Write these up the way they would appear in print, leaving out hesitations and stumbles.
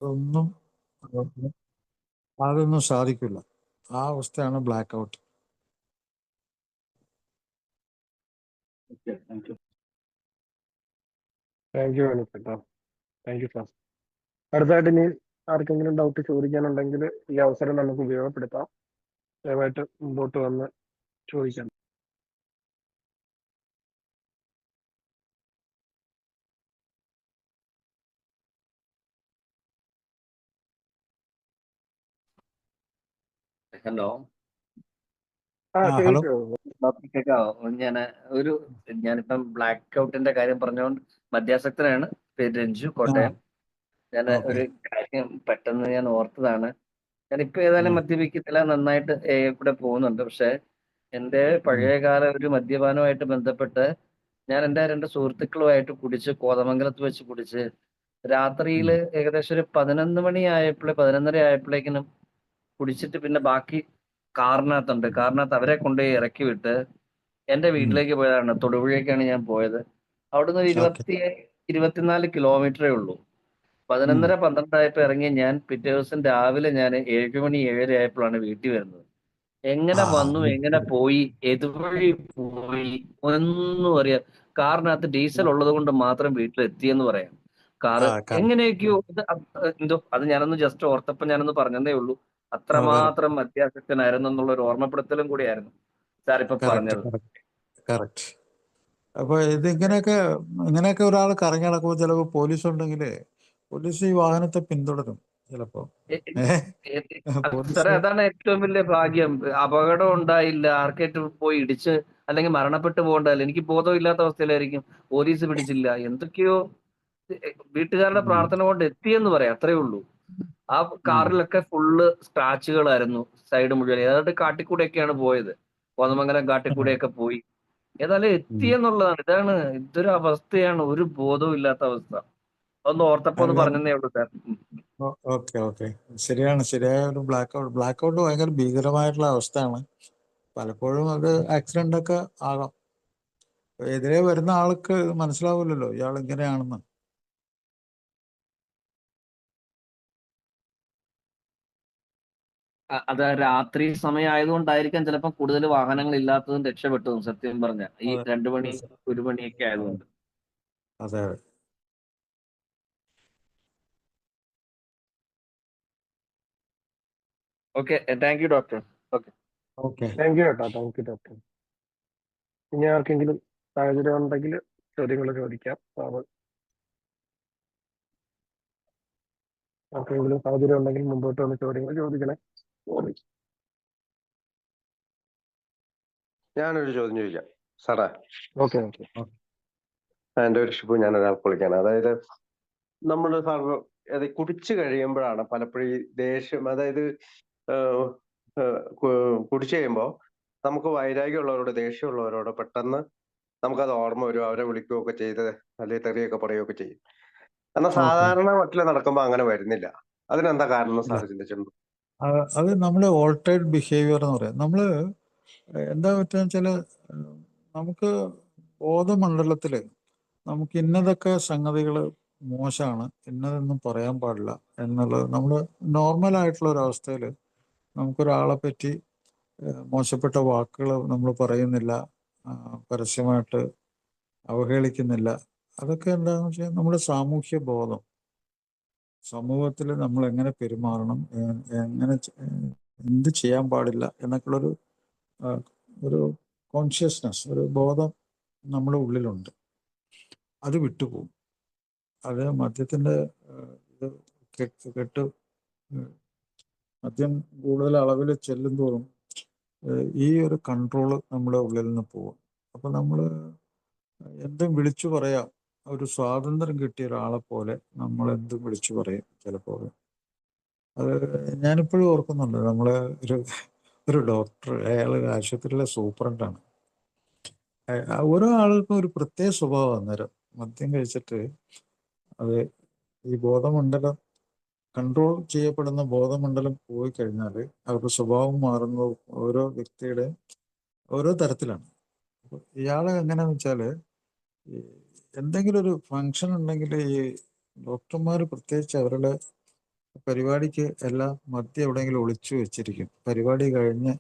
ഒന്നും അതൊന്നും സാധിക്കില്ല. ആ അവസ്ഥയാണ് ബ്ലാക്ക് ഔട്ട്. താങ്ക് യു അനിപ്പേട്ടാ. Thank you sir. അടുത്തായിട്ട് ഇനി ആർക്കെങ്കിലും ഡൗട്ട് ചോദിക്കാനുണ്ടെങ്കിൽ ഈ അവസരം നമുക്ക് ഉപയോഗപ്പെടുത്താം. ദയവായിട്ട് മുമ്പോട്ട് വന്ന് ചോദിക്കാം. Hello, hello. കേൾക്കാവോ? ഞാനിപ്പം ബ്ലാക്ക് ഔട്ടിന്റെ കാര്യം പറഞ്ഞുകൊണ്ട് മദ്യാസക്തനാണ്. പേര് രഞ്ജു, കോട്ടയം. ഞാൻ ഒരു കാര്യം പെട്ടെന്ന് ഞാൻ ഓർത്തതാണ്. ഞാനിപ്പോ ഏതായാലും മദ്യപിക്കത്തില്ല, നന്നായിട്ട് ഇവിടെ പോകുന്നുണ്ട്. പക്ഷെ എന്റെ പഴയകാല ഒരു മദ്യപാനവുമായിട്ട് ബന്ധപ്പെട്ട് ഞാൻ എൻ്റെ 2 സുഹൃത്തുക്കളുമായിട്ട് കുടിച്ച് കോതമംഗലത്ത് വെച്ച് കുടിച്ച് രാത്രിയിൽ ഏകദേശം ഒരു 11 മണി 11:30 ആയപ്പോഴേക്കിനും കുടിച്ചിട്ട് പിന്നെ ബാക്കി കാറിനകത്ത് അവരെ കൊണ്ടുപോയി ഇറക്കി വിട്ട് എന്റെ വീട്ടിലേക്ക് പോയതാണ്. തൊടുപുഴയ്ക്കാണ് ഞാൻ പോയത്. അവിടുന്ന് ഒരു 24 കിലോമീറ്ററേ ഉള്ളൂ. 11:30 12 ആയപ്പോ ഇറങ്ങി ഞാൻ പിറ്റേ ദിവസം രാവിലെ ഞാൻ 7 മണി 7:30 ആയപ്പോഴാണ് വീട്ടിൽ വരുന്നത്. എങ്ങനെ വന്നു, എങ്ങനെ പോയി, എതുവഴി പോയി ഒന്നും അറിയാം. കാറിനകത്ത് ഡീസൽ ഉള്ളത് കൊണ്ട് മാത്രം വീട്ടിലെത്തിയെന്ന് പറയാം. കാറ് എങ്ങനെയൊക്കെയോ എന്തോ അത് ഞാനൊന്ന് ജസ്റ്റ് ഓർത്തപ്പോ ഞാനൊന്ന് പറഞ്ഞതേ ഉള്ളൂ. അത്രമാത്രം മദ്യാസക്തനായിരുന്നു എന്നുള്ള ഒരു ഓർമ്മപ്പെടുത്തലും കൂടിയായിരുന്നു സാർ ഇപ്പൊ പറഞ്ഞത്. കറക്റ്റ്. അപ്പൊ ഇങ്ങനെയൊക്കെ ഒരാൾ കറങ്ങി നടക്കുമ്പോൾ ചിലപ്പോൾ പോലീസ് ഉണ്ടെങ്കിൽ പോലീസ് ഈ വാഹനത്തെ പിന്തുടരും ചിലപ്പോ. സാറേ, അതാണ് ഏറ്റവും വലിയ ഭാഗ്യം. അപകടം ഉണ്ടായില്ല, ആർക്കേറ്റ് പോയി ഇടിച്ച് അല്ലെങ്കിൽ മരണപ്പെട്ടു പോകണ്ടല്ല. എനിക്ക് ബോധമില്ലാത്ത അവസ്ഥയിലായിരിക്കും, പോലീസ് പിടിച്ചില്ല. എന്തൊക്കെയോ വീട്ടുകാരുടെ പ്രാർത്ഥന കൊണ്ട് എത്തിയെന്ന് പറയാം, അത്രേ ഉള്ളൂ. ആ കാറിലൊക്കെ ഫുള്ള് സ്ക്രാച്ചുകളായിരുന്നു സൈഡ് മുഴുവൻ. ഏതാണ്ട് കാട്ടിക്കൂടെയൊക്കെയാണ് പോയത്, കോതമംഗലം കാട്ടിക്കൂടെയൊക്കെ പോയി. ഏതായാലും എത്തിയെന്നുള്ളതാണ്. ഇതൊരു അവസ്ഥയാണ്, ഒരു ബോധവും ഇല്ലാത്ത അവസ്ഥ. ഒന്ന് ഓർത്തപ്പോ ഒന്ന് പറഞ്ഞതേ ഉള്ളൂ സാർ. ഓക്കെ. ശരിയാണ്. ശരിയായ ഒരു ബ്ലാക്ക് ഔട്ട് ഭയങ്കര ഭീകരമായിട്ടുള്ള അവസ്ഥയാണ്. പലപ്പോഴും അത് ആക്സിഡന്റ് ഒക്കെ ആകാം. എതിരെ വരുന്ന ആൾക്ക് മനസ്സിലാവില്ലല്ലോ ഇയാൾ ഇങ്ങനെയാണെന്ന്. അത് രാത്രി സമയം ആയതുകൊണ്ടായിരിക്കാം ചിലപ്പോൾ കൂടുതൽ വാഹനങ്ങൾ ഇല്ലാത്തതും രക്ഷപ്പെട്ടതും, സത്യം പറഞ്ഞ ഈ 2 മണി 1 മണിയൊക്കെ ആയതുകൊണ്ട്. അതെ. Okay, thank you doctor. Okay, thank you കേട്ടോ. Thank you doctor. ഇനി ആർക്കെങ്കിലും സാഹചര്യം ഉണ്ടെങ്കിൽ ചോദ്യങ്ങൾ ചോദിക്കാം. ആർക്കെങ്കിലും സാഹചര്യം ഉണ്ടെങ്കിൽ മുമ്പോട്ട് വന്ന് ചോദ്യങ്ങൾ ചോദിക്കണേ. ഞാനൊരു ചോദ്യം ചോദിക്കാം സാറേ. ഓക്കെ. എൻ്റെ ഒരു ഷിപ്പ് ഞാൻ ഒരാൾക്ക് വിളിക്കാണ്. അതായത് നമ്മൾ സാർ കുടിച്ചു കഴിയുമ്പോഴാണ് പലപ്പോഴും ഈ ദേഷ്യം, അതായത് കുടിച്ചു കഴിയുമ്പോൾ നമുക്ക് വൈരാഗ്യമുള്ളവരോട്, ദേഷ്യമുള്ളവരോട് പെട്ടെന്ന് നമുക്കത് ഓർമ്മ വരും, അവരെ വിളിക്കുകയൊക്കെ ചെയ്ത് അല്ലെങ്കിൽ തെറിയൊക്കെ പറയുകയൊക്കെ ചെയ്യും. എന്നാൽ സാധാരണ മറ്റിൽ നടക്കുമ്പോൾ അങ്ങനെ വരുന്നില്ല. അതിനെന്താ കാരണം സാർ ചിന്തിച്ചിട്ടുണ്ട്? അത് നമ്മുടെ ഓൾട്ടേഡ് ബിഹേവിയർ എന്ന് പറയാം. നമ്മള് എന്താ പറ്റുക വെച്ചാല് നമുക്ക് ബോധമണ്ഡലത്തില് നമുക്ക് ഇന്നതൊക്കെ സംഗതികൾ മോശമാണ്, ഇന്നതൊന്നും പറയാൻ പാടില്ല എന്നുള്ളത് നമ്മൾ നോർമലായിട്ടുള്ള ഒരവസ്ഥയിൽ നമുക്കൊരാളെ പറ്റി മോശപ്പെട്ട വാക്കുകൾ നമ്മൾ പറയുന്നില്ല, പരസ്യമായിട്ട് അവഹേളിക്കുന്നില്ല. അതൊക്കെ എന്താണെന്ന് വെച്ചാൽ നമ്മുടെ സാമൂഹ്യ ബോധം, സമൂഹത്തിൽ നമ്മൾ എങ്ങനെ പെരുമാറണം, എങ്ങനെ എന്ത് ചെയ്യാൻ പാടില്ല എന്നൊക്കെയുള്ളൊരു ഒരു കോൺഷ്യസ്നെസ്, ഒരു ബോധം നമ്മുടെ ഉള്ളിലുണ്ട്. അത് വിട്ടുപോകും. അത് മദ്യത്തിൻ്റെ ഇത് കെട്ട് മദ്യം കൂടുതൽ അളവിൽ ചെല്ലുന്തോറും ഈ ഒരു കൺട്രോള് നമ്മുടെ ഉള്ളിൽ നിന്ന് പോകും. അപ്പം നമ്മൾ എന്തും വിളിച്ചു പറയാം. ഒരു സ്വാതന്ത്ര്യം കിട്ടിയ ഒരാളെ പോലെ നമ്മൾ എന്തും വിളിച്ചു പറയും ചിലപ്പോൾ. അത് ഞാനിപ്പോഴും ഓർക്കുന്നുണ്ട്. നമ്മളെ ഒരു ഡോക്ടർ, അയാൾ ആശുപത്രിയിലെ സൂപ്രണ്ടാണ്. ഓരോ ആൾക്കും ഒരു പ്രത്യേക സ്വഭാവം. അന്നേരം മദ്യം കഴിച്ചിട്ട് അത് ഈ ബോധമണ്ഡലം, കൺട്രോൾ ചെയ്യപ്പെടുന്ന ബോധമണ്ഡലം പോയി കഴിഞ്ഞാൽ അവരുടെ സ്വഭാവം മാറുന്നത് ഓരോ വ്യക്തിയുടെ ഓരോ തരത്തിലാണ്. അപ്പോൾ ഇയാളെ എങ്ങനെയാന്ന് വെച്ചാൽ എന്തെങ്കിലും ഒരു ഫങ്ഷൻ ഉണ്ടെങ്കിൽ ഈ ഡോക്ടർമാർ പ്രത്യേകിച്ച് അവരുടെ പരിപാടിക്ക് എല്ലാം മദ്യം എവിടെയെങ്കിലും ഒളിച്ചു വെച്ചിരിക്കും. പരിപാടി കഴിഞ്ഞ്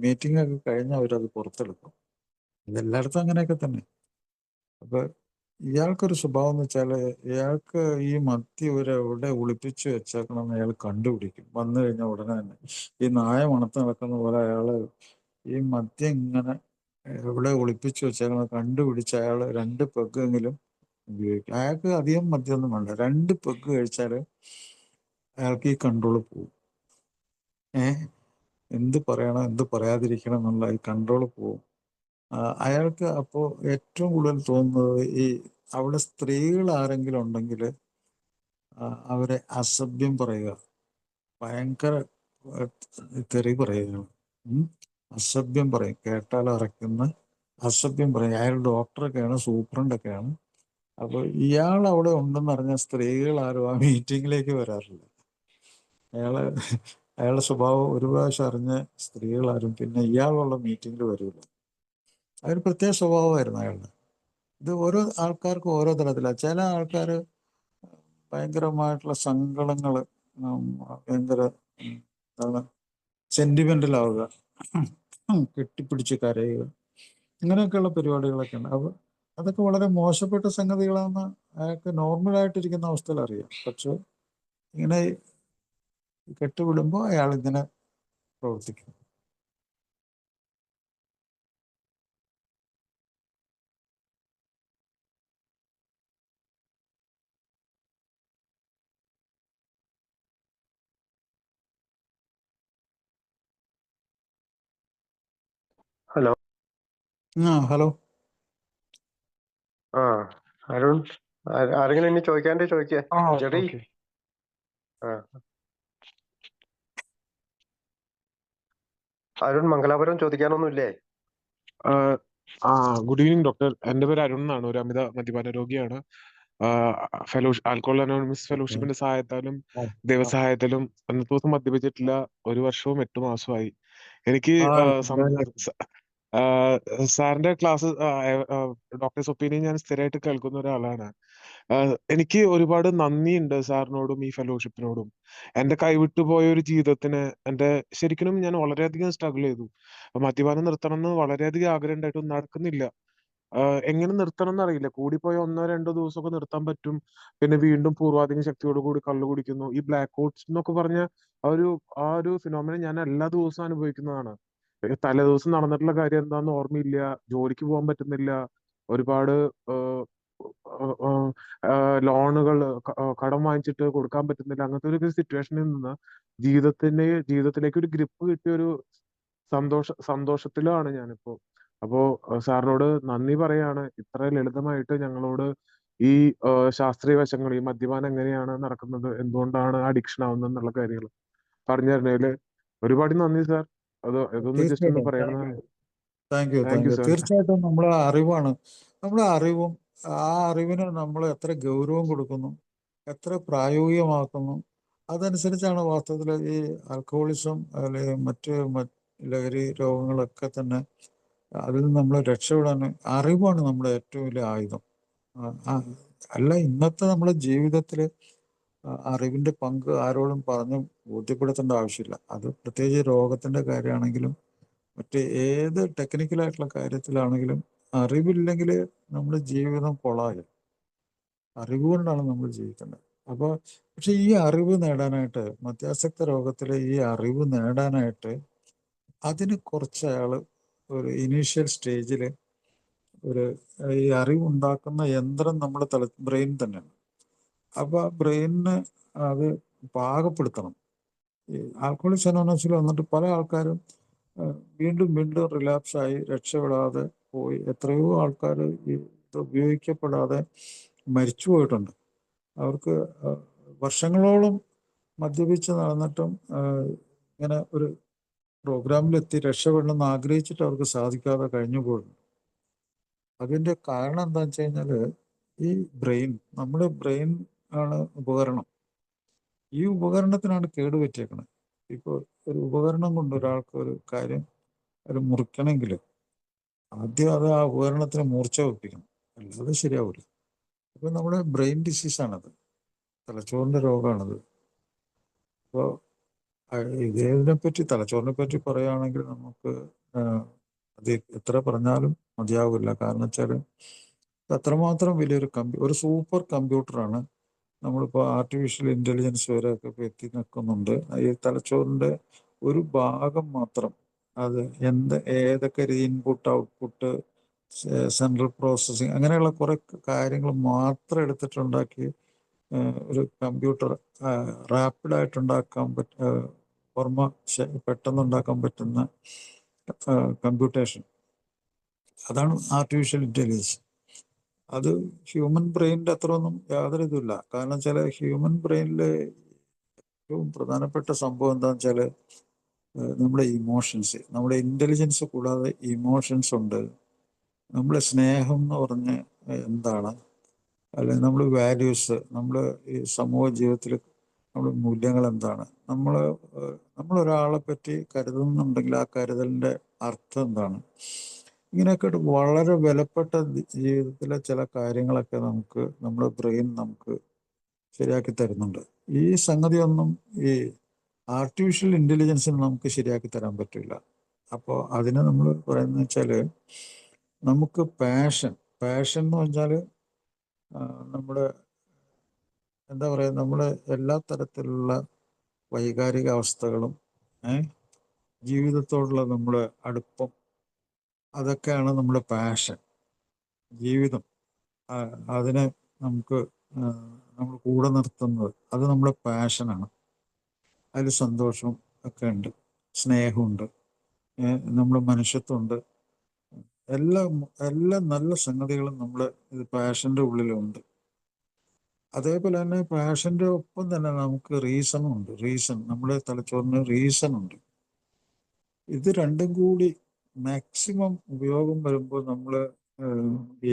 മീറ്റിംഗ് ഒക്കെ കഴിഞ്ഞ് അവരത് പുറത്തെടുക്കും. ഇതെല്ലായിടത്തും അങ്ങനെയൊക്കെ തന്നെ. അപ്പൊ ഇയാൾക്കൊരു സ്വഭാവം എന്ന് വെച്ചാൽ ഇയാൾക്ക് ഈ മദ്യം ഇവരെവിടെ ഒളിപ്പിച്ച് വെച്ചേക്കണമെന്ന് അയാൾ കണ്ടുപിടിക്കും. വന്നു കഴിഞ്ഞാൽ ഉടനെ തന്നെ ഈ നായ മണത്ത് നടക്കുന്ന പോലെ അയാള് ഈ മദ്യം ഇങ്ങനെ എവിടെ ഒളിപ്പിച്ച് വെച്ചേക്കണം കണ്ടുപിടിച്ച് അയാൾ 2 പെഗ്ഗെങ്കിലും ഉപയോഗിക്കും. അയാൾക്ക് അധികം മദ്യമൊന്നും വേണ്ട. 2 പെഗ് കഴിച്ചാൽ അയാൾക്ക് ഈ കൺട്രോൾ പോകും. എന്ത് പറയണം എന്ത് പറയാതിരിക്കണം എന്നുള്ള ഈ കൺട്രോൾ പോകും. അയാൾക്ക് അപ്പോൾ ഏറ്റവും കൂടുതൽ തോന്നുന്നത് ഈ അവിടെ സ്ത്രീകൾ ആരെങ്കിലും ഉണ്ടെങ്കിൽ അവരെ അസഭ്യം പറയുക, ഭയങ്കര തെറി പറയുകയാണ്. അസഭ്യം പറയും, കേട്ടാൽ അറയ്ക്കുന്ന അസഭ്യം പറയും. അയാൾ ഡോക്ടറൊക്കെയാണ്, സൂപ്രണ്ടൊക്കെയാണ്. അപ്പോൾ ഇയാൾ അവിടെ ഉണ്ടെന്ന് അറിഞ്ഞ സ്ത്രീകൾ ആരും ആ മീറ്റിങ്ങിലേക്ക് വരാറില്ല. അയാളുടെ സ്വഭാവം ഒരു പ്രാവശ്യം അറിഞ്ഞ സ്ത്രീകളാരും പിന്നെ ഇയാളുള്ള മീറ്റിങ്ങിൽ വരില്ല. അതൊരു പ്രത്യേക സ്വഭാവമായിരുന്നു അയാളുടെ. ഇത് ഓരോ ആൾക്കാർക്കും ഓരോ തരത്തിലാണ്. ചില ആൾക്കാർ ഭയങ്കരമായിട്ടുള്ള സങ്കടങ്ങൾ, ഭയങ്കര എന്താണ് സെന്റിമെന്റലാവുക, കെട്ടിപ്പിടിച്ച് കരയുക, ഇങ്ങനെയൊക്കെയുള്ള പരിപാടികളൊക്കെ ഉണ്ട്. അപ്പോൾ അതൊക്കെ വളരെ മോശപ്പെട്ട സംഗതികളാണെന്ന് അയാൾക്ക് നോർമലായിട്ടിരിക്കുന്ന അവസ്ഥയിൽ അറിയാം. പക്ഷെ ഇങ്ങനെ കെട്ടുവിടുമ്പോൾ അയാൾ ഇങ്ങനെ പ്രവർത്തിക്കും. ഹലോ. ഹലോ. ആ അരുൺ, ആരെങ്കിലും ഇനി ചോദിക്കാണ്ട് ചോദിക്കുക. ജെറി. ഓക്കെ. അരുൺ, മംഗലാപുരം ചോദിക്കാനൊന്നുമില്ലേ? Good evening doctor. എൻ്റെ പേര് അരുൺ എന്നാണ്. ഒരു അമിത മദ്യപാന രോഗിയാണ്. ആൽക്കഹോൾ അനോണിമസ് ഫെലോഷിപ്പിന്റെ സഹായത്താലും ദൈവസഹായത്താലും അന്നത്തെ ദിവസം മദ്യപിച്ചിട്ടില്ല. 1 വർഷവും 8 മാസമായി. എനിക്ക് സാറിന്റെ ക്ലാസ്, ഡോക്ടേഴ്സ് ഒപ്പീനിയൻ ഞാൻ സ്ഥിരമായിട്ട് കേൾക്കുന്ന ഒരാളാണ്. എനിക്ക് ഒരുപാട് നന്ദിയുണ്ട് സാറിനോടും ഈ ഫെലോഷിപ്പിനോടും. എന്റെ കൈവിട്ടു പോയ ഒരു ജീവിതത്തിന് ശരിക്കും ഞാൻ വളരെയധികം സ്ട്രഗിൾ ചെയ്തു. മദ്യപാനം നിർത്തണം എന്ന് വളരെയധികം ആഗ്രഹം ഉണ്ടായിട്ടും നടക്കുന്നില്ല. എങ്ങനെ നിർത്തണം എന്നറിയില്ല. കൂടിപ്പോയ 1-2 ദിവസമൊക്കെ നിർത്താൻ പറ്റും. പിന്നെ വീണ്ടും പൂർവാധികം ശക്തിയോട് കൂടി കള്ളു കുടിക്കുന്നു. ഈ ബ്ലാക്ക് ഔട്ട്സ് എന്നൊക്കെ പറഞ്ഞ ആ ഒരു ഫിനോമിന ഞാൻ എല്ലാ ദിവസവും അനുഭവിക്കുന്നതാണ്. തലേദിവസം നടന്നിട്ടുള്ള കാര്യം എന്താണെന്ന് ഓർമ്മയില്ല. ജോലിക്ക് പോകാൻ പറ്റുന്നില്ല. ഒരുപാട് ലോണുകൾ കടം വാങ്ങിച്ചിട്ട് കൊടുക്കാൻ പറ്റുന്നില്ല. അങ്ങനത്തെ ഒരു സിറ്റുവേഷനിൽ നിന്ന് ജീവിതത്തിലേക്ക് ഒരു ഗ്രിപ്പ് കിട്ടിയ ഒരു സന്തോഷത്തിലാണ് ഞാനിപ്പോ. അപ്പോ സാറിനോട് നന്ദി പറയാണ്. ഇത്ര ലളിതമായിട്ട് ഞങ്ങളോട് ഈ ശാസ്ത്രീയ വശങ്ങൾ, ഈ മദ്യപാനം എങ്ങനെയാണ് നടക്കുന്നത്, എന്തുകൊണ്ടാണ് അഡിക്ഷൻ ആവുന്നത് എന്നുള്ള കാര്യങ്ങൾ പറഞ്ഞു തരുന്നതില് ഒരുപാട് നന്ദി സാർ. ഇതൊന്ന് ജസ്റ്റ് ഒന്ന് പറയണമെന്നാണ്. Thank you. സാർ. തീർച്ചയായിട്ടും നമ്മളെ അറിവാണ്. നമ്മുടെ അറിവും ആ അറിവിന് നമ്മൾ എത്ര ഗൗരവം കൊടുക്കുന്നു, എത്ര പ്രായോഗികമാക്കുന്നു, അതനുസരിച്ചാണ് വാസ്തവത്തിൽ ഈ ആൽക്കഹോളിസം അല്ലെങ്കിൽ മറ്റ് ലഹരി രോഗങ്ങളൊക്കെ തന്നെ അതിൽ നിന്ന് നമ്മൾ രക്ഷപ്പെടാൻ അറിവാണ് നമ്മുടെ ഏറ്റവും വലിയ ആയുധം. അല്ല, ഇന്നത്തെ നമ്മുടെ ജീവിതത്തിൽ അറിവിന്റെ പങ്ക് ആരോടും പറഞ്ഞ് ബോധ്യപ്പെടുത്തേണ്ട ആവശ്യമില്ല. അത് പ്രത്യേകിച്ച് രോഗത്തിന്റെ കാര്യമാണെങ്കിലും മറ്റ് ഏത് ടെക്നിക്കലായിട്ടുള്ള കാര്യത്തിലാണെങ്കിലും അറിവില്ലെങ്കിൽ നമ്മുടെ ജീവിതം കൊളാകും. അറിവ് കൊണ്ടാണ് നമ്മൾ ജീവിക്കേണ്ടത്. അപ്പോൾ പക്ഷെ ഈ അറിവ് നേടാനായിട്ട്, മദ്യാസക്ത രോഗത്തിലെ ഈ അറിവ് നേടാനായിട്ട് അതിന് കുറച്ച് അയാൾ ഒരു ഇനീഷ്യൽ സ്റ്റേജിൽ ഈ അറിവുണ്ടാക്കുന്ന യന്ത്രം നമ്മുടെ ബ്രെയിൻ തന്നെയാണ്. അപ്പോൾ ആ ബ്രെയിനിന് അത് പാകപ്പെടുത്തണം. ഈ ആൽക്കഹോളിക്സ് അനോണിമസിൽ വന്നിട്ട് പല ആൾക്കാരും വീണ്ടും വീണ്ടും റിലാപ്സായി രക്ഷപ്പെടാതെ പോയി. എത്രയോ ആൾക്കാർ ഇത് ഉപയോഗിക്കപ്പെടാതെ മരിച്ചു പോയിട്ടുണ്ട്. അവർക്ക് വർഷങ്ങളോളം മദ്യപിച്ച് നടന്നിട്ടും ഇങ്ങനെ ഒരു പ്രോഗ്രാമിലെത്തി രക്ഷപ്പെടണമെന്ന് ആഗ്രഹിച്ചിട്ട് അവർക്ക് സാധിക്കാതെ കഴിഞ്ഞു പോയിട്ടുണ്ട്. അതിൻ്റെ കാരണം എന്താണെന്ന് വെച്ച് കഴിഞ്ഞാൽ ഈ ബ്രെയിൻ, നമ്മുടെ ബ്രെയിൻ ആണ് ഉപകരണം. ഈ ഉപകരണത്തിനാണ് കേടുപറ്റിയേക്കുന്നത്. ഇപ്പോൾ ഒരു ഉപകരണം കൊണ്ട് ഒരാൾക്ക് ഒരു കാര്യം മുറിക്കണമെങ്കിൽ ആദ്യം അത് ആ ഉപകരണത്തിന് മൂർച്ച വെപ്പിക്കണം, അല്ലാതെ ശരിയാവില്ല. അപ്പോൾ നമ്മുടെ ബ്രെയിൻ ഡിസീസാണത്, തലച്ചോറിൻ്റെ രോഗമാണത്. അപ്പോൾ ഇതിനെ പറ്റി, തലച്ചോറിനെ പറ്റി പറയുകയാണെങ്കിൽ നമുക്ക് അത് എത്ര പറഞ്ഞാലും മതിയാവില്ല. കാരണം വെച്ചാൽ അത്രമാത്രം വലിയൊരു ഒരു സൂപ്പർ കമ്പ്യൂട്ടറാണ്. നമ്മളിപ്പോൾ ആർട്ടിഫിഷ്യൽ ഇൻ്റലിജൻസ് വരെയൊക്കെ ഇപ്പോൾ എത്തി നിൽക്കുന്നുണ്ട്. ഈ തലച്ചോറിൻ്റെ ഒരു ഭാഗം മാത്രം, അത് ഏതൊക്കെ ഇൻപുട്ട് ഔട്ട്പുട്ട് സെൻട്രൽ പ്രോസസ്സിങ് അങ്ങനെയുള്ള കുറേ കാര്യങ്ങൾ മാത്രം എടുത്തിട്ടുണ്ടാക്കി ഒരു കമ്പ്യൂട്ടർ റാപ്പിഡായിട്ട് ഉണ്ടാക്കാൻ ഓർമ്മ പെട്ടെന്ന് ഉണ്ടാക്കാൻ പറ്റുന്ന കമ്പ്യൂട്ടേഷൻ, അതാണ് ആർട്ടിഫിഷ്യൽ ഇൻ്റലിജൻസ്. അത് ഹ്യൂമൻ ബ്രെയിനിൻ്റെ അത്ര ഒന്നും യാതൊരു ഇതുമില്ല. കാരണം വെച്ചാൽ ഹ്യൂമൻ ബ്രെയിനിൽ ഏറ്റവും പ്രധാനപ്പെട്ട സംഭവം എന്താണെന്ന് വെച്ചാൽ നമ്മുടെ ഇമോഷൻസ്, നമ്മുടെ ഇൻ്റലിജൻസ് കൂടാതെ ഇമോഷൻസ് ഉണ്ട്. നമ്മുടെ സ്നേഹം എന്ന് പറഞ്ഞ് എന്താണ്, അല്ലെങ്കിൽ നമ്മൾ വാല്യൂസ്, നമ്മൾ ഈ സമൂഹ ജീവിതത്തിൽ നമ്മുടെ മൂല്യങ്ങൾ എന്താണ്, നമ്മളൊരാളെ പറ്റി കരുതുന്നുണ്ടെങ്കിൽ ആ കരുതലിൻ്റെ അർത്ഥം എന്താണ്, ഇങ്ങനെയൊക്കെ വളരെ വിലപ്പെട്ട ജീവിതത്തിലെ ചില കാര്യങ്ങളൊക്കെ നമ്മുടെ ബ്രെയിൻ നമുക്ക് ശരിയാക്കി തരുന്നുണ്ട്. ഈ സംഗതിയൊന്നും ഈ ആർട്ടിഫിഷ്യൽ ഇൻ്റലിജൻസിന് നമുക്ക് ശരിയാക്കി തരാൻ പറ്റില്ല. അപ്പോൾ അതിന് നമ്മൾ പറയുന്നത് വെച്ചാൽ നമുക്ക് പാഷൻ എന്ന് പറഞ്ഞാൽ നമ്മുടെ എന്താ പറയുക, നമ്മുടെ എല്ലാ തരത്തിലുള്ള വൈകാരിക അവസ്ഥകളും ജീവിതത്തോടുള്ള നമ്മുടെ അടുപ്പം, അതൊക്കെയാണ് നമ്മുടെ പാഷൻ. ജീവിതം അതിനെ നമ്മൾ കൂടെ നിർത്തുന്നത്, അത് നമ്മുടെ പാഷനാണ്. അതിൽ സന്തോഷവും ഒക്കെ ഉണ്ട്, സ്നേഹമുണ്ട്, നമ്മുടെ മനുഷ്യത്വമുണ്ട്, എല്ലാ നല്ല സംഗതികളും നമ്മുടെ പാഷൻ്റെ ഉള്ളിലുണ്ട്. അതേപോലെ തന്നെ പാഷൻ്റെ ഒപ്പം തന്നെ നമുക്ക് റീസണും ഉണ്ട്. നമ്മുടെ തലച്ചോറിന് റീസൺ ഉണ്ട്. ഇത് രണ്ടും കൂടി മാക്സിമം ഉപയോഗം വരുമ്പോൾ നമ്മൾ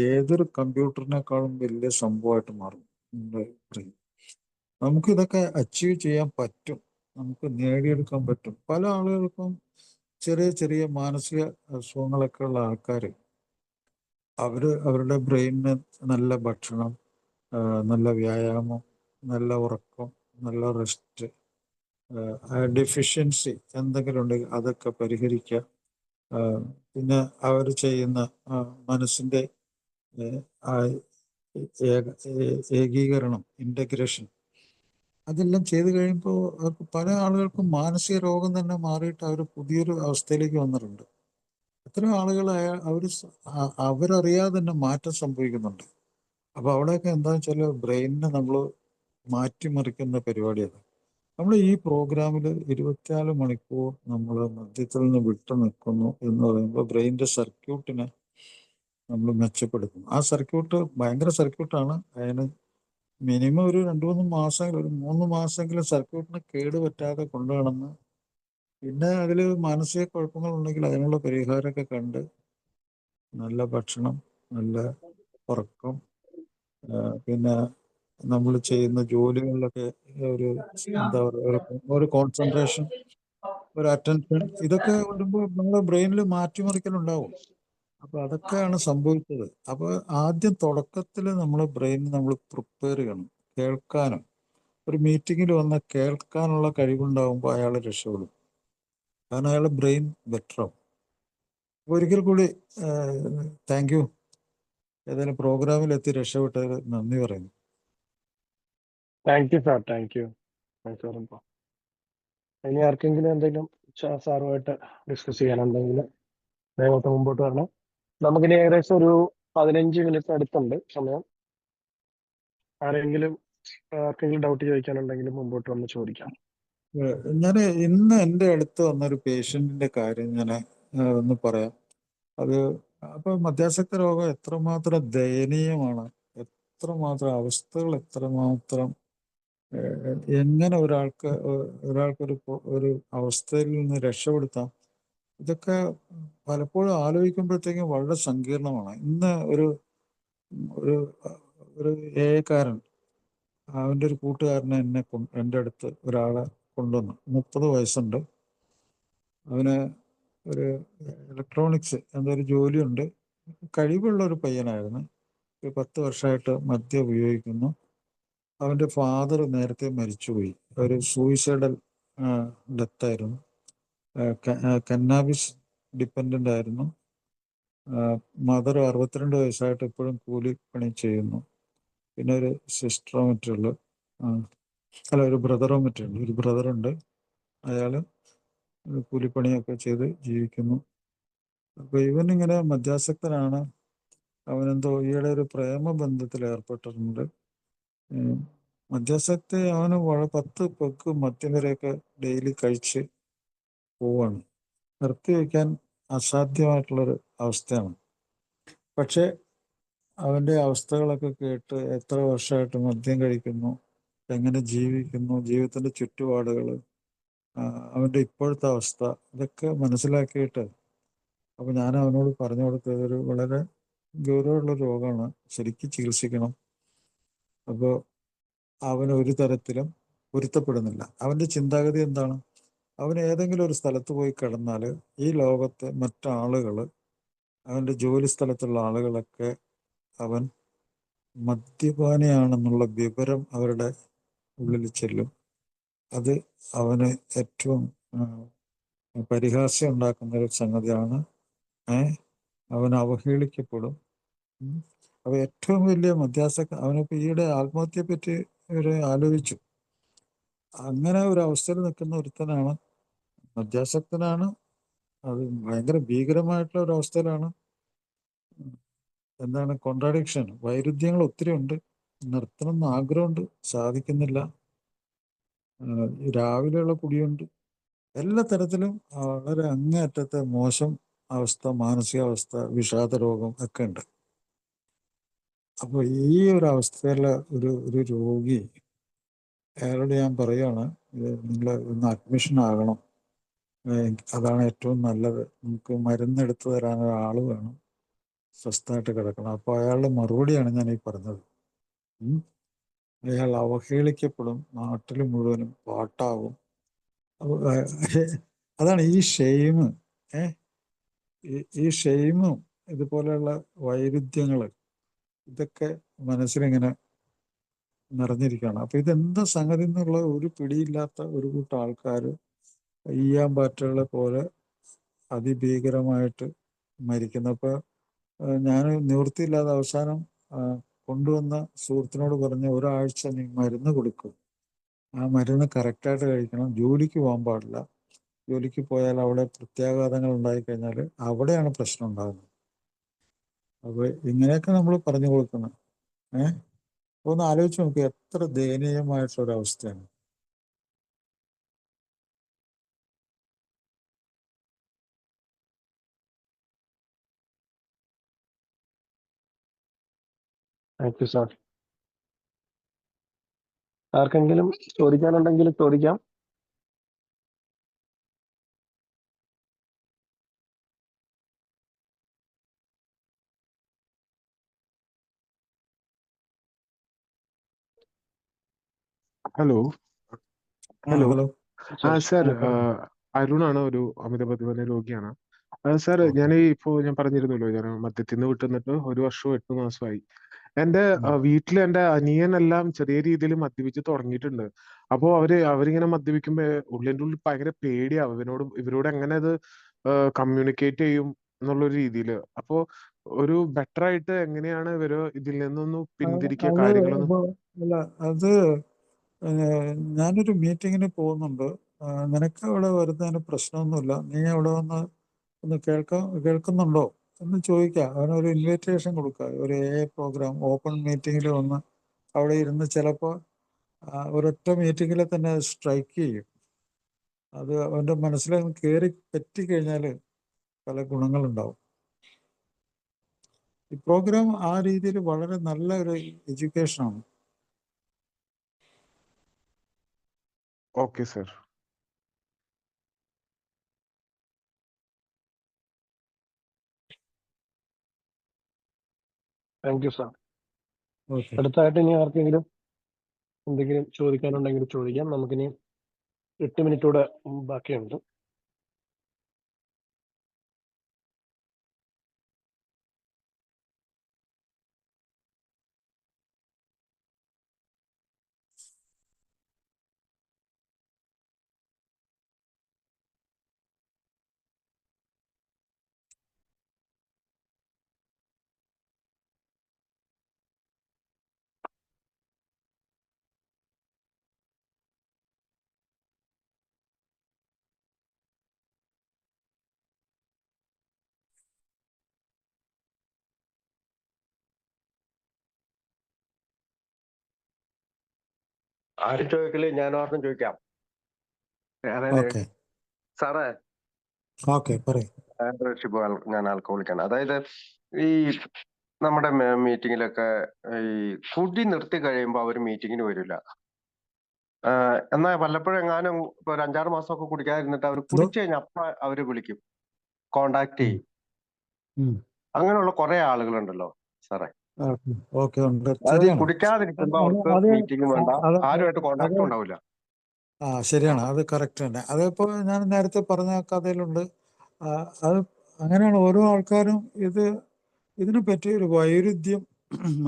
ഏതൊരു കമ്പ്യൂട്ടറിനേക്കാളും വലിയ സംഭവമായിട്ട് മാറും നമ്മുടെ ബ്രെയിൻ. നമുക്കിതൊക്കെ അച്ചീവ് ചെയ്യാൻ പറ്റും, നമുക്ക് നേടിയെടുക്കാൻ പറ്റും. പല ആളുകൾക്കും ചെറിയ ചെറിയ മാനസിക അസുഖങ്ങളൊക്കെ ഉള്ള ആൾക്കാർ അവരുടെ ബ്രെയിനിന് നല്ല ഭക്ഷണം, നല്ല വ്യായാമം, നല്ല ഉറക്കം, നല്ല റെസ്റ്റ്, ഡെഫിഷ്യൻസി എന്തെങ്കിലും ഉണ്ടെങ്കിൽ അതൊക്കെ പരിഹരിക്കുക. പിന്നെ അവർ ചെയ്യുന്ന മനസ്സിൻ്റെ ഏകീകരണം, ഇൻ്റഗ്രേഷൻ, അതെല്ലാം ചെയ്ത് കഴിയുമ്പോൾ പല ആളുകൾക്കും മാനസിക രോഗം തന്നെ മാറിയിട്ട് അവർ പുതിയൊരു അവസ്ഥയിലേക്ക് വന്നിട്ടുണ്ട്. എത്രയോ ആളുകൾ അവരറിയാതെ തന്നെ മാറ്റം സംഭവിക്കുന്നുണ്ട്. അപ്പോൾ അവിടെയൊക്കെ എന്താണെന്ന് വെച്ചാൽ ബ്രെയിനിനെ നമ്മൾ മാറ്റിമറിക്കുന്ന പരിപാടിയാണ്. നമ്മൾ ഈ പ്രോഗ്രാമിൽ 24 മണിക്കൂർ നമ്മൾ മദ്യത്തിൽ നിന്ന് വിട്ടു നിൽക്കുന്നു എന്ന് പറയുമ്പോൾ ബ്രെയിനിൻ്റെ സർക്യൂട്ടിനെ നമ്മൾ മെച്ചപ്പെടുത്തുന്നു. ആ സർക്യൂട്ട് ഭയങ്കര സർക്യൂട്ടാണ്. അതിന് മിനിമം ഒരു 2-3 മാസമെങ്കിലും, ഒരു 3 മാസമെങ്കിലും സർക്യൂട്ടിന് കേടുപറ്റാതെ കൊണ്ടുനടന്ന്, പിന്നെ അതിൽ മാനസിക കുഴപ്പങ്ങളുണ്ടെങ്കിൽ അതിനുള്ള പരിഹാരമൊക്കെ കണ്ട് നല്ല ഭക്ഷണം, നല്ല ഉറക്കം, പിന്നെ നമ്മൾ ചെയ്യുന്ന ജോലികളിലൊക്കെ എന്താ പറയുക, ഒരു കോൺസെൻട്രേഷൻ, ഒരു അറ്റൻഷൻ, ഇതൊക്കെ വരുമ്പോൾ നമ്മുടെ ബ്രെയിനിൽ മാറ്റിമറിക്കലുണ്ടാവും. അപ്പോൾ അതൊക്കെയാണ് സംഭവിച്ചത്. അപ്പോൾ ആദ്യം തുടക്കത്തിൽ നമ്മളെ ബ്രെയിൻ നമ്മൾ പ്രിപ്പയർ ചെയ്യണം, കേൾക്കാനും. ഒരു മീറ്റിങ്ങിൽ വന്ന് കേൾക്കാനുള്ള കഴിവുണ്ടാകുമ്പോൾ അയാൾ രക്ഷപ്പെടും, കാരണം അയാളുടെ ബ്രെയിൻ ബെറ്ററാവും. അപ്പോൾ ഒരിക്കൽ കൂടി താങ്ക് യു. ഏതായാലും പ്രോഗ്രാമിലെത്തി രക്ഷപ്പെട്ടത് നന്ദി പറയുന്നു. Thank you sir, thank U. ഇനി ആർക്കെങ്കിലും എന്തെങ്കിലും സാറുമായിട്ട് ഡിസ്കസ് ചെയ്യാനുണ്ടെങ്കിൽ ദയവായിട്ട് മുമ്പോട്ട് വരണം. നമുക്കിനി ഏകദേശം ഒരു 15 മിനിറ്റ് അടുത്തുണ്ട് സമയം. ആർക്കെങ്കിലും ഡൗട്ട് ചോദിക്കാനുണ്ടെങ്കിൽ മുമ്പോട്ട് വന്ന് ചോദിക്കാം. ഞാൻ ഇന്ന് എൻ്റെ അടുത്ത് വന്നൊരു പേഷ്യൻറ്റിൻ്റെ കാര്യം ഞാൻ ഒന്ന് പറയാം. അപ്പോൾ മദ്യാസക്ത രോഗം എത്രമാത്രം ദയനീയമാണ്, എത്രമാത്രം അവസ്ഥകൾ, എത്രമാത്രം എങ്ങനെ ഒരാൾക്കൊരു അവസ്ഥയിൽ നിന്ന് രക്ഷപ്പെടുത്താം, ഇതൊക്കെ പലപ്പോഴും ആലോചിക്കുമ്പോഴത്തേക്കും വളരെ സങ്കീർണമാണ്. ഇന്ന് ഒരു ഏകാരൻ, അവൻ്റെ ഒരു കൂട്ടുകാരനെ എൻ്റെ അടുത്ത് ഒരാളെ കൊണ്ടുവന്നു. 30 വയസ്സുണ്ട്. അവന് ഒരു ഇലക്ട്രോണിക്സ് എന്തൊരു ജോലിയുണ്ട്, കഴിവുള്ള ഒരു പയ്യനായിരുന്നു. ഒരു 10 വർഷമായിട്ട് മദ്യം ഉപയോഗിക്കുന്നു. അവൻ്റെ ഫാദർ നേരത്തെ മരിച്ചുപോയി, ഒരു സൂയിസൈഡൽ ഡെത്തായിരുന്നു. കന്നാബിസ് ഡിപ്പെൻഡൻ്റ് ആയിരുന്നു. മദർ 62 വയസ്സായിട്ട് ഇപ്പോഴും കൂലിപ്പണി ചെയ്യുന്നു. പിന്നെ ഒരു സിസ്റ്ററോ മറ്റുള്ളൂ, അല്ല ഒരു ബ്രദറോ മറ്റുള്ളൂ. ഒരു ബ്രദറുണ്ട്, അയാൾ കൂലിപ്പണിയൊക്കെ ചെയ്ത് ജീവിക്കുന്നു. അപ്പോൾ ഇവനിങ്ങനെ മദ്യാസക്തനാണ്. അവനെന്തോ ഈയിടെ ഒരു പ്രേമബന്ധത്തിൽ ഏർപ്പെട്ടിട്ടുണ്ട്. മദ്യാസക്തി അവന് 10 പെഗ് മദ്യം വരെയൊക്കെ ഡെയിലി കഴിച്ച് പോവാണ്. നിർത്തിവെക്കാൻ അസാധ്യമായിട്ടുള്ളൊരു അവസ്ഥയാണ്. പക്ഷേ അവൻ്റെ അവസ്ഥകളൊക്കെ കേട്ട് എത്ര വർഷമായിട്ട് മദ്യം കഴിക്കുന്നു, എങ്ങനെ ജീവിക്കുന്നു, ജീവിതത്തിൻ്റെ ചുറ്റുപാടുകൾ, അവൻ്റെ ഇപ്പോഴത്തെ അവസ്ഥ, ഇതൊക്കെ മനസ്സിലാക്കിയിട്ട് അപ്പോൾ ഞാൻ അവനോട് പറഞ്ഞു കൊടുത്തത് ഒരു വളരെ ഗൗരവമുള്ള രോഗമാണ്, ശരിക്കും ചികിത്സിക്കണം. അപ്പോൾ അവൻ ഒരു തരത്തിലും പൊരുത്തപ്പെടുന്നില്ല. അവൻ്റെ ചിന്താഗതി എന്താണ്? അവൻ ഏതെങ്കിലും ഒരു സ്ഥലത്ത് പോയി കിടന്നാൽ ഈ ലോകത്തെ മറ്റാളുകൾ, അവൻ്റെ ജോലി സ്ഥലത്തുള്ള ആളുകളൊക്കെ അവൻ മദ്യപാനിയാണെന്നുള്ള വിവരം അവരുടെ ഉള്ളിൽ ചെല്ലും. അത് അവന് ഏറ്റവും പരിഹാസ്യം ഉണ്ടാക്കുന്ന ഒരു സംഗതിയാണ്. അവൻ അവഹേളിക്കപ്പെടും. അപ്പോൾ ഏറ്റവും വലിയ അവനിപ്പോൾ ഈയിടെ ആത്മഹത്യയെ പറ്റി ഒരു ആലോചിച്ചു. അങ്ങനെ ഒരു അവസ്ഥയിൽ നിൽക്കുന്ന ഒരുത്തനാണ്, മദ്യാസക്തനാണ്. അത് ഭയങ്കര ഭീകരമായിട്ടുള്ള ഒരു അവസ്ഥയിലാണ്. എന്താണ് കോൺട്രാഡിക്ഷൻ, വൈരുദ്ധ്യങ്ങൾ ഒത്തിരി ഉണ്ട്. നിർത്തണം എന്ന് ആഗ്രഹമുണ്ട്, സാധിക്കുന്നില്ല. രാവിലെയുള്ള കുടിയുണ്ട്. എല്ലാ തരത്തിലും വളരെ അങ്ങേയറ്റത്തെ മോശം അവസ്ഥ, മാനസികാവസ്ഥ, വിഷാദ രോഗം ഒക്കെ ഉണ്ട്. അപ്പോൾ ഈ ഒരു അവസ്ഥയിലുള്ള ഒരു രോഗി, അയാളോട് ഞാൻ പറയുകയാണ്, നിങ്ങൾ ഒന്ന് അഡ്മിഷൻ ആകണം, അതാണ് ഏറ്റവും നല്ലത്. നമുക്ക് മരുന്നെടുത്ത് തരാൻ ഒരാൾ വേണം, സ്വസ്ഥമായിട്ട് കിടക്കണം. അപ്പോൾ അയാളുടെ മറുപടിയാണ് ഞാൻ ഈ പറഞ്ഞത്. അയാൾ അവഹേളിക്കപ്പെടും, നാട്ടിൽ മുഴുവനും പാട്ടാവും. അതാണ് ഈ ഷെയിം. ഈ ഷെയിമും ഇതുപോലെയുള്ള വൈരുദ്ധ്യങ്ങൾ, ഇതൊക്കെ മനസ്സിലിങ്ങനെ നിറഞ്ഞിരിക്കുകയാണ്. അപ്പോൾ ഇതെന്താ സംഗതി എന്നുള്ള ഒരു പിടിയില്ലാത്ത ഒരു കൂട്ടം ആൾക്കാർ ഈയാൻ പാറ്റകളെ പോലെ അതിഭീകരമായിട്ട് മരിക്കുന്നു. അപ്പോൾ ഞാൻ നിവൃത്തിയില്ലാതെ അവസാനം കൊണ്ടുവന്ന സുഹൃത്തിനോട് പറഞ്ഞ, ഒരാഴ്ച നീ മരുന്ന് കൊടുക്കും, ആ മരുന്ന് കറക്റ്റായിട്ട് കഴിക്കണം, ജോലിക്ക് പോകാൻ പാടില്ല. ജോലിക്ക് പോയാൽ അവിടെ പ്രത്യാഘാതങ്ങൾ ഉണ്ടായിക്കഴിഞ്ഞാൽ അവിടെയാണ് പ്രശ്നം ഉണ്ടാകുന്നത്. അപ്പോൾ ഇങ്ങനെയൊക്കെ നമ്മൾ പറഞ്ഞു കൊടുക്കണം. ഒന്ന് ആലോചിച്ച് നോക്കുക, എത്ര ദയനീയമായിട്ടൊരവസ്ഥയാണ്. Thank you sir. ആർക്കെങ്കിലും ചോദിക്കാനുണ്ടെങ്കിൽ ചോദിക്കാം. Hello hello hello. സാർ, അരുണാണ്, ഒരു അമിത മദ്യപാന രോഗിയാണ്. Sir, okay. ഞാൻ പറഞ്ഞിരുന്നല്ലോ, ഞാൻ മദ്യത്തിൽ നിന്ന് വിട്ടുനിന്നിട്ട് 1 വർഷവും 8 മാസമായി. എന്റെ വീട്ടിൽ എന്റെ അനിയനെല്ലാം ചെറിയ രീതിയിൽ മദ്യപിച്ച് തുടങ്ങിയിട്ടുണ്ട്. അപ്പോ അവരിങ്ങനെ മദ്യപിക്കുമ്പോ ഉള്ളിന്റെ ഉള്ളിൽ ഭയങ്കര പേടിയാവും, ഇവരോട് എങ്ങനെ അത് കമ്മ്യൂണിക്കേറ്റ് ചെയ്യും എന്നുള്ളൊരു രീതിയിൽ. അപ്പോ ഒരു ബെറ്റർ ആയിട്ട് എങ്ങനെയാണ് ഇവര് ഇതിൽ നിന്നൊന്ന് പിന്തിരിക്കുക, കാര്യങ്ങളൊന്നും. അല്ല, അത് ഞാനൊരു മീറ്റിങ്ങിന് പോകുന്നുണ്ട്. നിനക്ക് അവിടെ വരുന്നതിന് പ്രശ്നമൊന്നുമില്ല, നീ അവിടെ വന്ന് ഒന്ന് കേൾക്കുന്നുണ്ടോ എന്ന് ചോദിക്കുക. അവനൊരു ഇൻവിറ്റേഷൻ കൊടുക്കുക. ഒരു പ്രോഗ്രാം ഓപ്പൺ മീറ്റിങ്ങിൽ വന്ന് അവിടെ ഇരുന്ന് ചിലപ്പോൾ ഒരൊറ്റ മീറ്റിങ്ങിൽ തന്നെ സ്ട്രൈക്ക് ചെയ്യും. അത് അവൻ്റെ മനസ്സിലങ്ങ് കയറി പറ്റിക്കഴിഞ്ഞാൽ പല ഗുണങ്ങളുണ്ടാവും. ഈ പ്രോഗ്രാം ആ രീതിയിൽ വളരെ നല്ല ഒരു എഡ്യൂക്കേഷനാണ്. Okay sir. Thank you sir. Okay. അടുത്തായിട്ട് ഇനി ആർക്കെങ്കിലും എന്തെങ്കിലും ചോദിക്കാനുണ്ടെങ്കിൽ ചോദിക്കാം. നമുക്കിനി 8 മിനിറ്റൂടെ ബാക്കിയുണ്ട്. ആരും ചോദിക്കല്, ഞാൻ ഓർമ്മ ചോദിക്കാം. അതായത് ഓക്കെ സാറേ, ഓക്കെ പറയും. ഷിബു ഞാൻ ആൽക്കഹോളിക്കാണ്. അതായത് ഈ നമ്മുടെ മീറ്റിങ്ങിലൊക്കെ ഈ കുടി നിർത്തി കഴിയുമ്പോൾ അവർ മീറ്റിങ്ങിന് വരില്ല. എന്നാൽ വല്ലപ്പോഴും എങ്ങാനും ഇപ്പൊ ഒരു 5-6 മാസമൊക്കെ കുടിക്കാതിരുന്നിട്ട് അവർ എന്തോ കുടിച്ചു കഴിഞ്ഞാൽ അപ്പൊ അവര് വിളിക്കും, കോണ്ടാക്ട് ചെയ്യും. ഉം. അങ്ങനെയുള്ള കുറെ ആളുകളുണ്ടല്ലോ സാറേ. ഓക്കെ ഉണ്ട്, അത് ശരിയാണ്. കുടിക്കാതിരിക്കുമ്പോ അവർക്ക് അത് മീറ്റിംഗ് വേണ്ട, അത് ആരുമായിട്ട് അത് കോണ്ടാക്ടും ഉണ്ടാവില്ല. ശരിയാണ്, അത് കറക്റ്റ് തന്നെ. അതിപ്പോ ഞാൻ നേരത്തെ പറഞ്ഞ കഥയിലുണ്ട്. അത് അങ്ങനെയാണ്. ഓരോ ആൾക്കാരും ഇതിനെ പറ്റി ഒരു വൈരുദ്ധ്യം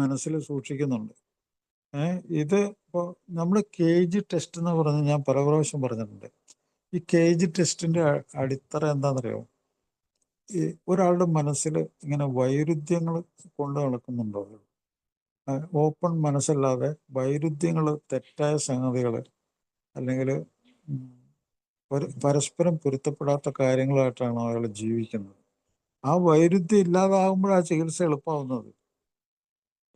മനസ്സിൽ സൂക്ഷിക്കുന്നുണ്ട്. ഇത് ഇപ്പോൾ നമ്മൾ കേജ് ടെസ്റ്റ് എന്ന് പറഞ്ഞ് ഞാൻ പല പ്രാവശ്യം പറഞ്ഞിട്ടുണ്ട്. ഈ കേജ് ടെസ്റ്റിന്റെ അടിത്തറ എന്താണെന്നറിയോ? ഈ ഒരാളുടെ മനസ്സിൽ ഇങ്ങനെ വൈരുദ്ധ്യങ്ങൾ കൊണ്ട് നടക്കുന്നുണ്ടോ? ഓപ്പൺ മനസ്സല്ലാതെ വൈരുദ്ധ്യങ്ങൾ, തെറ്റായ സംഗതികൾ, അല്ലെങ്കിൽ പരസ്പരം പൊരുത്തപ്പെടാത്ത കാര്യങ്ങളായിട്ടാണ് അയാൾ ജീവിക്കുന്നത്. ആ വൈരുദ്ധ്യം ഇല്ലാതാകുമ്പോഴാണ് ചികിത്സ എളുപ്പമാവുന്നത്.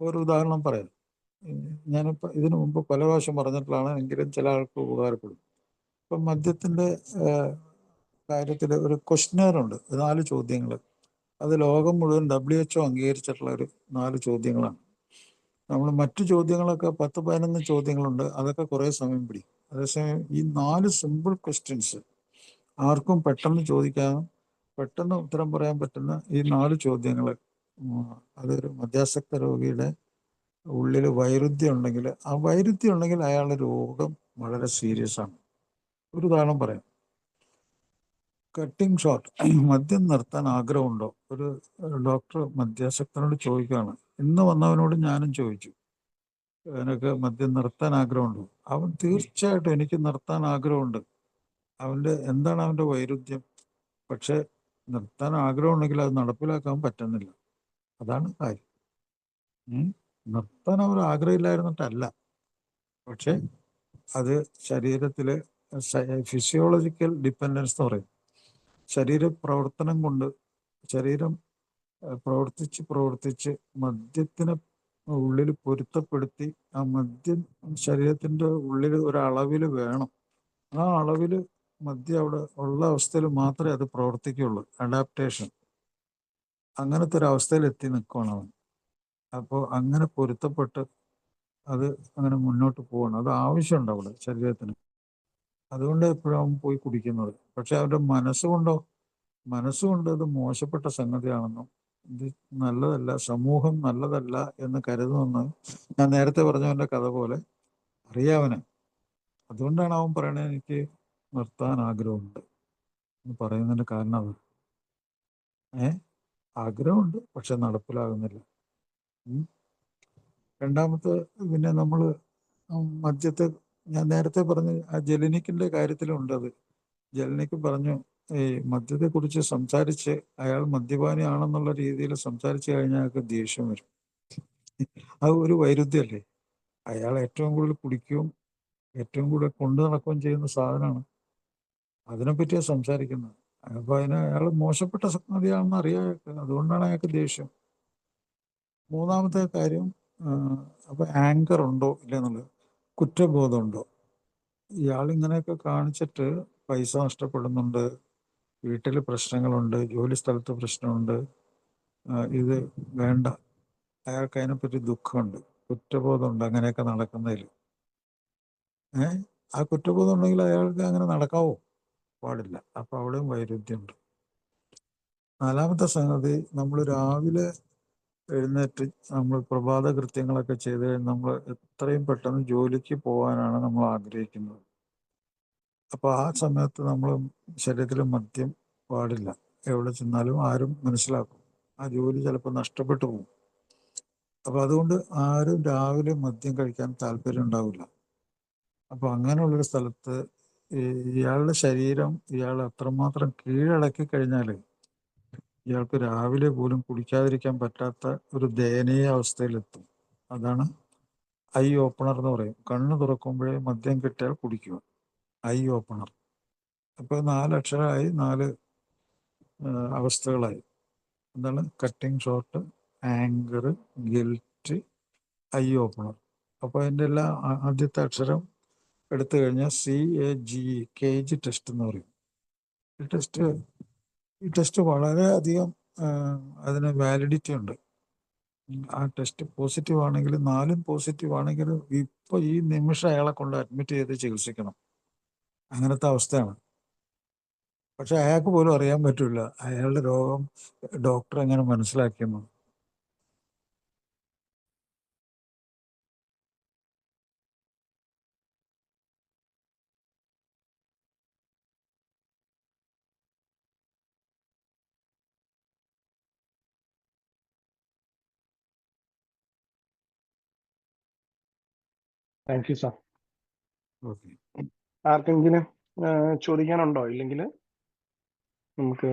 ഒരു ഉദാഹരണം പറയാം. ഞാനിപ്പോൾ ഇതിനു മുമ്പ് പല പ്രാവശ്യം പറഞ്ഞിട്ടുള്ളതാണ്, എങ്കിലും ചില ആൾക്ക് ഉപകാരപ്പെടും. ഇപ്പം മദ്യത്തിൻ്റെ കാര്യത്തിൽ ഒരു ക്വസ്റ്റ്യനെയറുണ്ട്, 4 ചോദ്യങ്ങൾ. അത് ലോകം മുഴുവൻ WHO അംഗീകരിച്ചിട്ടുള്ള ഒരു 4 ചോദ്യങ്ങളാണ്. നമ്മൾ മറ്റു ചോദ്യങ്ങളൊക്കെ 10-11 ചോദ്യങ്ങളുണ്ട്, അതൊക്കെ കുറേ സമയം പിടിക്കും. അതേസമയം ഈ 4 സിമ്പിൾ ക്വസ്റ്റ്യൻസ് ആർക്കും പെട്ടെന്ന് ചോദിക്കാനും പെട്ടെന്ന് ഉത്തരം പറയാൻ പറ്റുന്ന ഈ 4 ചോദ്യങ്ങൾ, അതൊരു മദ്യാസക്ത രോഗിയുടെ ഉള്ളിൽ വൈരുദ്ധ്യം ഉണ്ടെങ്കിൽ, ആ വൈരുദ്ധ്യം ഉണ്ടെങ്കിൽ അയാളുടെ രോഗം വളരെ സീരിയസ് ആണ്. ഒരു ഉദാഹരണം പറയാം. കട്ടിങ് ഷോർട്ട്, മദ്യം നിർത്താൻ ആഗ്രഹമുണ്ടോ? ഒരു ഡോക്ടർ മദ്യാസക്തനോട് ചോദിക്കുകയാണ്. ഇന്ന് വന്നവനോട് ഞാനും ചോദിച്ചു, എനിക്ക് മദ്യം നിർത്താൻ ആഗ്രഹമുണ്ടോ? അവൻ തീർച്ചയായിട്ടും എനിക്ക് നിർത്താൻ ആഗ്രഹമുണ്ട്. എന്താണ് അവൻ്റെ വൈരുദ്ധ്യം? പക്ഷെ നിർത്താൻ ആഗ്രഹമുണ്ടെങ്കിൽ അത് നടപ്പിലാക്കാൻ പറ്റുന്നില്ല. അതാണ് കാര്യം. നിർത്താൻ അവർ ആഗ്രഹമില്ലായിരുന്നിട്ടല്ല, പക്ഷെ അത് ശരീരത്തിൽ ഫിസിയോളജിക്കൽ ഡിപ്പെൻഡൻസ് എന്ന് പറയും. ശരീര പ്രവർത്തനം കൊണ്ട് ശരീരം പ്രവർത്തിച്ച് മദ്യത്തിനെ ഉള്ളിൽ പൊരുത്തപ്പെടുത്തി, ആ മദ്യം ശരീരത്തിൻ്റെ ഉള്ളിൽ ഒരളവിൽ വേണം. ആ അളവിൽ മദ്യം അവിടെ ഉള്ള അവസ്ഥയിൽ മാത്രമേ അത് പ്രവർത്തിക്കുകയുള്ളൂ. അഡാപ്റ്റേഷൻ, അങ്ങനത്തെ ഒരു അവസ്ഥയിൽ എത്തി നിൽക്കുകയാണ് അവൻ. അപ്പോൾ അങ്ങനെ പൊരുത്തപ്പെട്ട് അത് അങ്ങനെ മുന്നോട്ട് പോകണം. അത് ആവശ്യമുണ്ട് അവിടെ ശരീരത്തിന്. അതുകൊണ്ട് എപ്പോഴും അവൻ പോയി കുടിക്കുന്നത്. പക്ഷെ അവൻ്റെ മനസ്സുകൊണ്ട് അത് മോശപ്പെട്ട സംഗതിയാണെന്നും ഇത് നല്ലതല്ല, സമൂഹം നല്ലതല്ല എന്ന് കരുതുമെന്ന് ഞാൻ നേരത്തെ പറഞ്ഞവൻ്റെ കഥ പോലെ അറിയാവന്. അതുകൊണ്ടാണ് അവൻ പറയണത് എനിക്ക് നിർത്താൻ ആഗ്രഹമുണ്ട് എന്ന് പറയുന്നതിൻ്റെ കാരണം അത്. ആഗ്രഹമുണ്ട്, പക്ഷെ നടപ്പിലാകുന്നില്ല. രണ്ടാമത്തെ, പിന്നെ നമ്മൾ മദ്യത്തെ ഞാൻ നേരത്തെ പറഞ്ഞ് ആ ജെലിനിക്കിൻ്റെ കാര്യത്തിലുണ്ട്. അത് ജെലിനിക്ക് പറഞ്ഞു, ഈ മദ്യത്തെക്കുറിച്ച് സംസാരിച്ച് അയാൾ മദ്യപാനിയാണെന്നുള്ള രീതിയിൽ സംസാരിച്ചു കഴിഞ്ഞാൽ അയാൾക്ക് ദേഷ്യം വരും. അത് ഒരു വൈരുദ്ധ്യമല്ലേ? അയാൾ ഏറ്റവും കൂടുതൽ കുടിക്കുകയും ഏറ്റവും കൂടുതൽ കൊണ്ടു നടക്കുകയും ചെയ്യുന്ന സാധനമാണ്. അതിനെപ്പറ്റിയാണ് സംസാരിക്കുന്നത്. അപ്പോൾ അയാൾ മോശപ്പെട്ട സംഗതിയാണെന്ന് അറിയാം. അതുകൊണ്ടാണ് അയാൾക്ക് ദേഷ്യം. മൂന്നാമത്തെ കാര്യം, അപ്പോൾ ആങ്കർ ഉണ്ടോ ഇല്ലെന്നുള്ളത്, കുറ്റബോധമുണ്ടോ? ഇയാളിങ്ങനെയൊക്കെ കാണിച്ചിട്ട് പൈസ നഷ്ടപ്പെടുന്നുണ്ട്, വീട്ടിൽ പ്രശ്നങ്ങളുണ്ട്, ജോലി സ്ഥലത്ത് പ്രശ്നമുണ്ട്, ഇത് വേണ്ട. അയാൾക്ക് അതിനെപ്പറ്റി ദുഃഖമുണ്ട്, കുറ്റബോധമുണ്ട് അങ്ങനെയൊക്കെ നടക്കുന്നതിൽ. ആ കുറ്റബോധം ഉണ്ടെങ്കിൽ അയാൾക്ക് അങ്ങനെ നടക്കാവോ? പാടില്ല. അപ്പോൾ അവിടെയും വൈരുദ്ധ്യമുണ്ട്. നാലാമത്തെ സംഗതി, നമ്മൾ രാവിലെ എഴുന്നേറ്റ് നമ്മൾ പ്രഭാത കൃത്യങ്ങളൊക്കെ ചെയ്ത് കഴിഞ്ഞ് നമ്മൾ എത്രയും പെട്ടെന്ന് ജോലിക്ക് പോകാനാണ് നമ്മൾ ആഗ്രഹിക്കുന്നത്. അപ്പോൾ ആ സമയത്ത് നമ്മൾ ശരീരത്തിൽ മദ്യം പാടില്ല. എവിടെ ചെന്നാലും ആരും മനസ്സിലാക്കും, ആ ജോലി ചിലപ്പോൾ നഷ്ടപ്പെട്ടു പോകും. അപ്പോൾ അതുകൊണ്ട് ആരും രാവിലെ മദ്യം കഴിക്കാൻ താല്പര്യം ഉണ്ടാവില്ല. അപ്പോൾ അങ്ങനെയുള്ളൊരു സ്ഥലത്ത് ഇയാളുടെ ശരീരം ഇയാൾ അത്രമാത്രം കീഴടക്കി കഴിഞ്ഞാൽ ഇയാൾക്ക് രാവിലെ പോലും കുടിക്കാതിരിക്കാൻ പറ്റാത്ത ഒരു ദയനീയ അവസ്ഥയിലെത്തും. അതാണ് ഐ ഓപ്പണർ എന്ന് പറയും. കണ്ണ് തുറക്കുമ്പോഴേ മദ്യം കിട്ടിയാൽ കുടിക്കുക, ഐ ഓപ്പണർ. അപ്പോൾ 4 അക്ഷരമായി, 4 അവസ്ഥകളായി. എന്താണ്? Cutting short, anchor, gilt, eye opener. അപ്പോൾ അതിൻ്റെ എല്ലാ ആദ്യത്തെ അക്ഷരം എടുത്തു കഴിഞ്ഞാൽ CAGE കേജ് ടെസ്റ്റ് എന്ന് പറയും. ഈ ടെസ്റ്റ് വളരെയധികം അതിന് വാലിഡിറ്റി ഉണ്ട്. ആ ടെസ്റ്റ് പോസിറ്റീവ് ആണെങ്കിൽ 4 പോസിറ്റീവ് ആണെങ്കിൽ ഇപ്പോൾ ഈ നിമിഷം അയാളെ കൊണ്ട് അഡ്മിറ്റ് ചെയ്ത് ചികിത്സിക്കണം. അങ്ങനത്തെ അവസ്ഥയാണ്. പക്ഷെ അയാൾക്ക് പോലും അറിയാൻ പറ്റില്ല അയാളുടെ രോഗം ഡോക്ടർ എങ്ങനെ മനസ്സിലാക്കിയെന്ന്. Thank you sir. ഓക്കെ. ആർക്കെങ്കിലും ചോദിക്കാനുണ്ടോ? ഇല്ലെങ്കിൽ നമുക്ക്